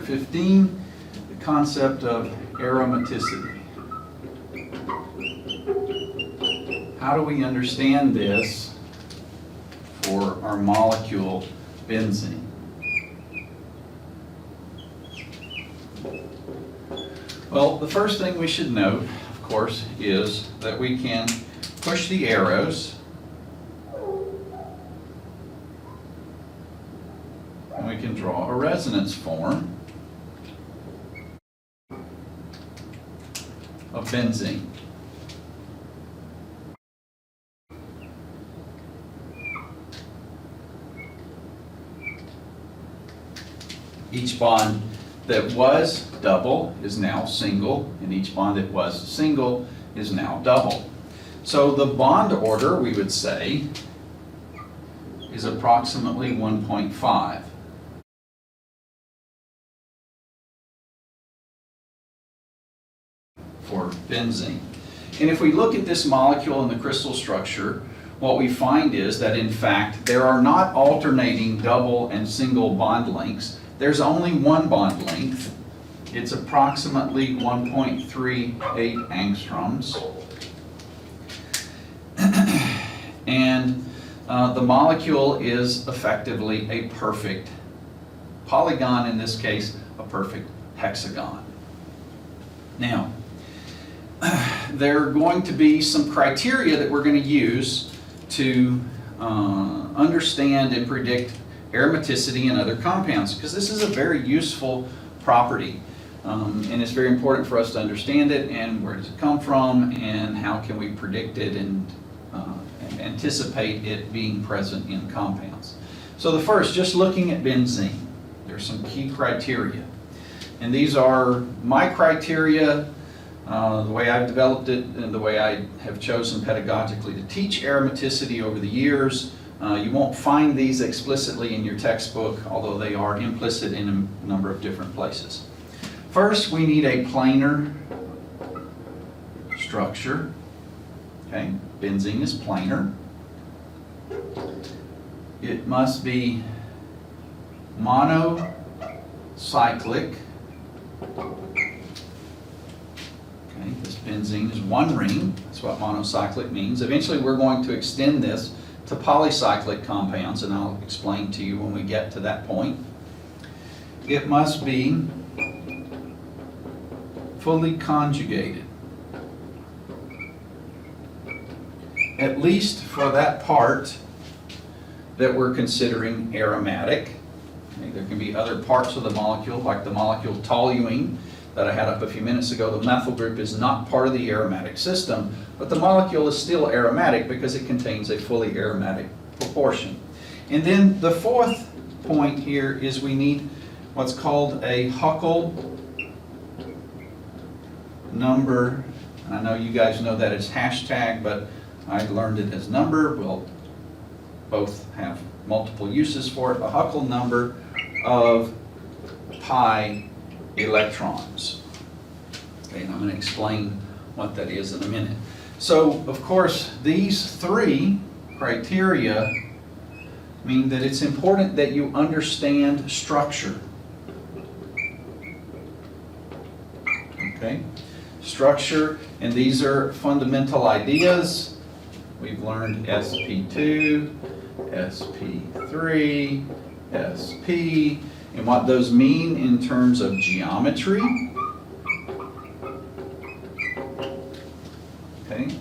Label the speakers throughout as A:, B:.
A: 15, the concept of aromaticity. How do we understand this for our molecule benzene? Well, the first thing we should note, of course, is that we can push the arrows and we can draw a resonance form of benzene. Each bond that was double is now single, and each bond that was single is now double. So the bond order, we would say, is approximately 1.5. For benzene. And if we look at this molecule in the crystal structure, what we find is that in fact there are not alternating double and single bond lengths. There's only one bond length. It's approximately 1.38 angstroms. And the molecule is effectively a perfect polygon, in this case, a perfect hexagon. Now, there are going to be some criteria that we're going to use to understand and predict aromaticity in other compounds, because this is a very useful property, and it's very important for us to understand it, and where does it come from, and how can we predict it and anticipate it being present in compounds. So the first, just looking at benzene, there's some key criteria, and these are my criteria, the way I've developed it and the way I have chosen pedagogically to teach aromaticity over the years. You won't find these explicitly in your textbook, although they are implicit in a number of different places. First, we need a planar structure. Okay, benzene is planar. It must be monocyclic. Okay, this benzene is one ring. That's what monocyclic means. Eventually, we're going to extend this to polycyclic compounds, and I'll explain to you when we get to that point. It must be fully conjugated, at least for that part that we're considering aromatic. Okay, there can be other parts of the molecule, like the molecule toluene that I had up a few minutes ago. The methyl group is not part of the aromatic system, but the molecule is still aromatic because it contains a fully aromatic proportion. And then the fourth point here is we need what's called a Huckle number. And I know you guys know that it's hashtag, but I learned it as number. We'll both have multiple uses for it. A Huckle number of pi electrons. Okay, and I'm going to explain what that is in a minute. So, of course, these three criteria mean that it's important that you understand structure. Okay? Structure, and these are fundamental ideas. We've learned sp2, sp3, sp, and what those mean in terms of geometry. Okay?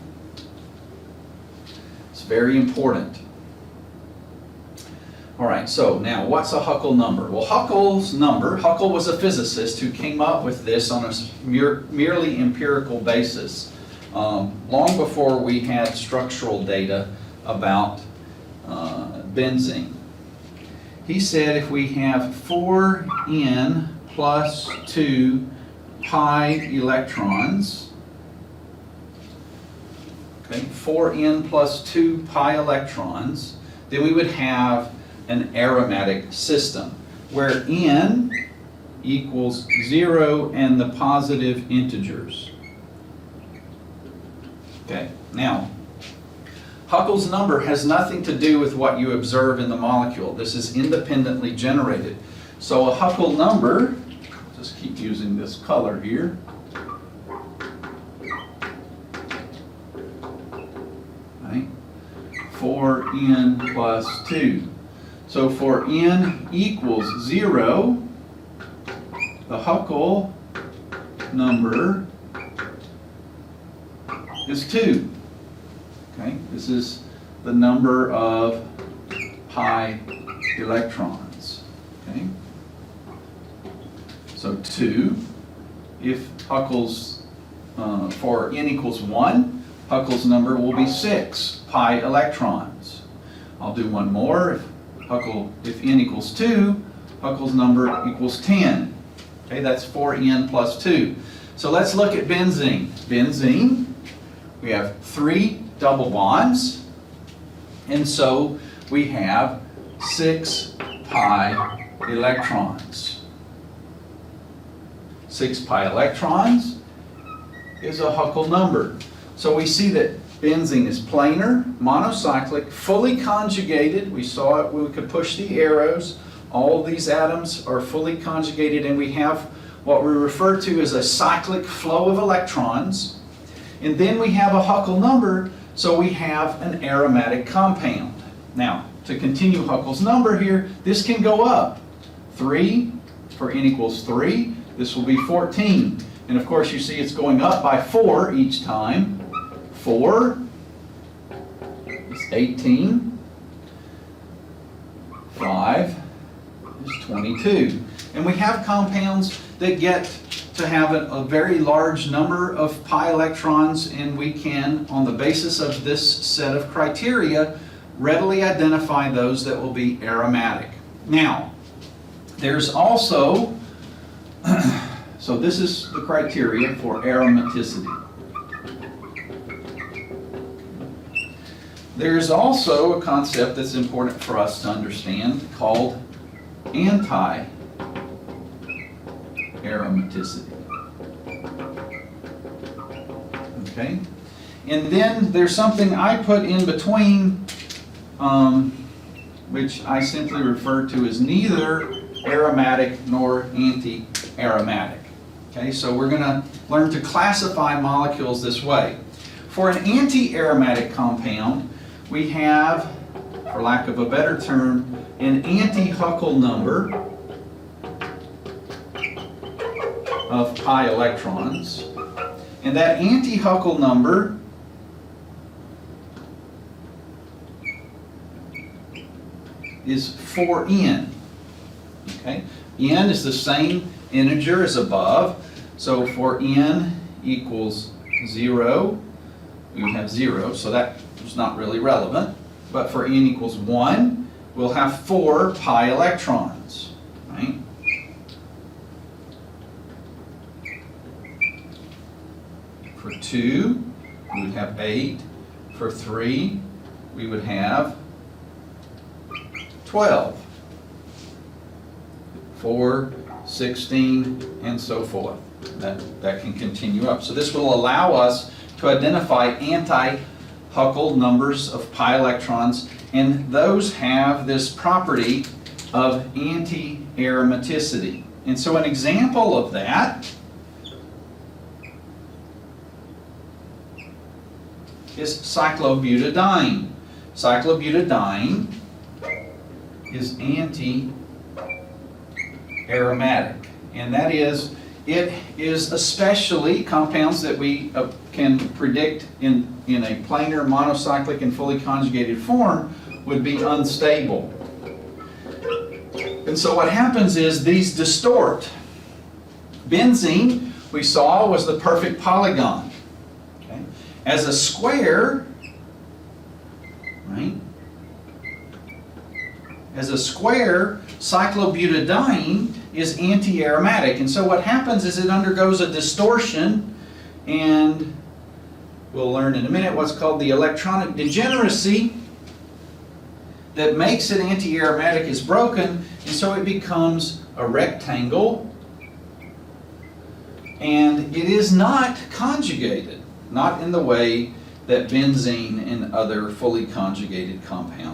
A: It's very important. All right, so now what's a Huckle number? Well, Huckle's number, Huckel was a physicist who came up with this on a merely empirical basis, long before we had structural data about benzene. He said if we have 4n plus 2 pi electrons, okay, 4n plus 2 pi electrons, then we would have an aromatic system where n equals 0 and the positive integers. Okay, now Huckle's number has nothing to do with what you observe in the molecule. This is independently generated. So a Huckle number just keep using this color here. Right? 4n plus 2. So for n equals 0, the Huckel number is 2. Okay? This is the number of pi electrons. Okay? So 2, if Huckel's, for n equals 1, Huckel's number will be 6 pi electrons. I'll do one more. If n equals 2, Huckel's number equals 10. Okay, that's 4n plus 2. So let's look at benzene. Benzene, we have 3 double bonds, and so we have 6 pi electrons. 6 pi electrons is a Huckel number. So we see that benzene is planar, monocyclic, fully conjugated. We saw it, we could push the arrows. All of these atoms are fully conjugated, and we have what we refer to as a cyclic flow of electrons. And then we have a Huckel number, so we have an aromatic compound. Now, to continue Huckel's number here, this can go up. 3 for n equals 3, this will be 14. And of course you see it's going up by 4 each time. 4 is 18. 5 is 22. And we have compounds that get to have a very large number of pi electrons, and we can, on the basis of this set of criteria, readily identify those that will be aromatic. Now, there's also, so this is the criteria for aromaticity. There's also a concept that's important for us to understand called anti-aromaticity. Okay? And then there's something I put in between, which I simply refer to as neither aromatic nor anti-aromatic. Okay, so we're going to learn to classify molecules this way. For an anti-aromatic compound, we have, for lack of a better term, an anti-Huckel number of pi electrons. And that anti-Huckel number is 4n. Okay? N is the same integer as above. So for n equals 0, we have 0. So that is not really relevant. But for n equals 1, we'll have 4 pi electrons. Right? For 2, we would have 8. For 3, we would have 12. 4, 16, and so forth. That can continue up. So this will allow us to identify anti-Huckel numbers of pi electrons, and those have this property of anti-aromaticity. And so an example of that is cyclobutadiene. Cyclobutadiene is anti-aromatic, and that is, it is especially compounds that we can predict in a planar, monocyclic, and fully conjugated form would be unstable. And so what happens is these distort. Benzene, we saw, was the perfect polygon. Okay? As a square, right? As a square, cyclobutadiene is anti-aromatic. And so what happens is it undergoes a distortion, and we'll learn in a minute what's called the electronic degeneracy that makes it anti-aromatic is broken, and so it becomes a rectangle, and it is not conjugated, not in the way that benzene and other fully conjugated compounds